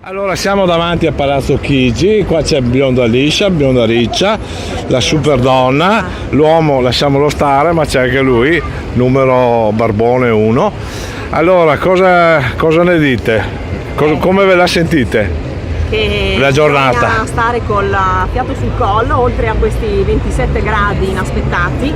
Allora siamo davanti a Palazzo Chigi, qua c'è Bionda Liscia, Bionda Riccia, la super donna, l'uomo lasciamolo stare ma c'è anche lui, numero Barbone 1. Allora cosa ne dite? Come ve la sentite? Che la giornata. Bisogna stare col fiato sul collo oltre a questi 27 gradi inaspettati,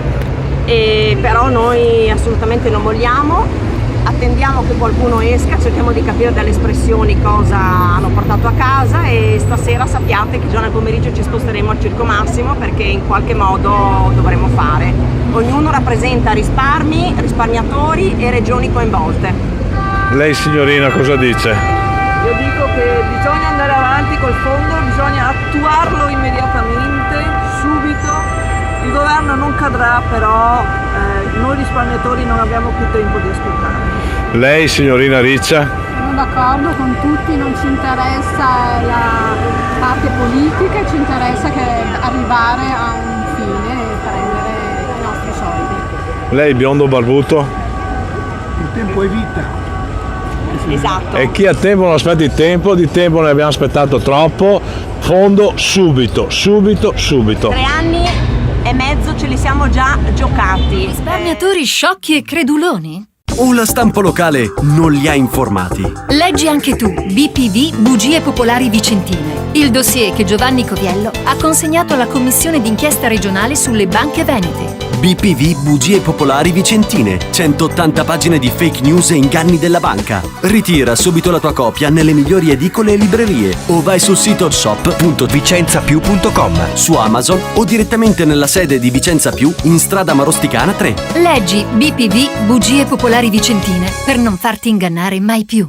e però noi assolutamente non molliamo. Attendiamo che qualcuno esca, cerchiamo di capire dalle espressioni cosa hanno portato a casa, e stasera sappiate che già nel pomeriggio ci sposteremo al Circo Massimo perché in qualche modo dovremo fare. Ognuno rappresenta risparmi, risparmiatori e regioni coinvolte. Lei signorina cosa dice? Io dico che bisogna andare avanti col fondo, bisogna attuarlo immediatamente, subito. Il governo non cadrà, però noi risparmiatori non abbiamo più tempo di aspettare. Lei signorina Riccia? Sono d'accordo con tutti, non ci interessa la parte politica, ci interessa arrivare a un fine e prendere i nostri soldi. Lei biondo barbuto? Il tempo è vita. Esatto. E chi ha tempo non aspetta il tempo, di tempo ne abbiamo aspettato troppo, fondo subito. 3 anni e mezzo ce li siamo già giocati. Risparmiatori sciocchi e creduloni? O la stampa locale non li ha informati? Leggi anche tu BPV Bugie Popolari Vicentine, il dossier che Giovanni Coviello ha consegnato alla Commissione d'inchiesta regionale sulle banche venete. BPV Bugie Popolari Vicentine, 180 pagine di fake news e inganni della banca. Ritira subito la tua copia nelle migliori edicole e librerie o vai sul sito shop.vicenzapiù.com, su Amazon o direttamente nella sede di Vicenza Più in strada Marosticana 3. Leggi BPV Bugie Popolari Vicentine per non farti ingannare mai più.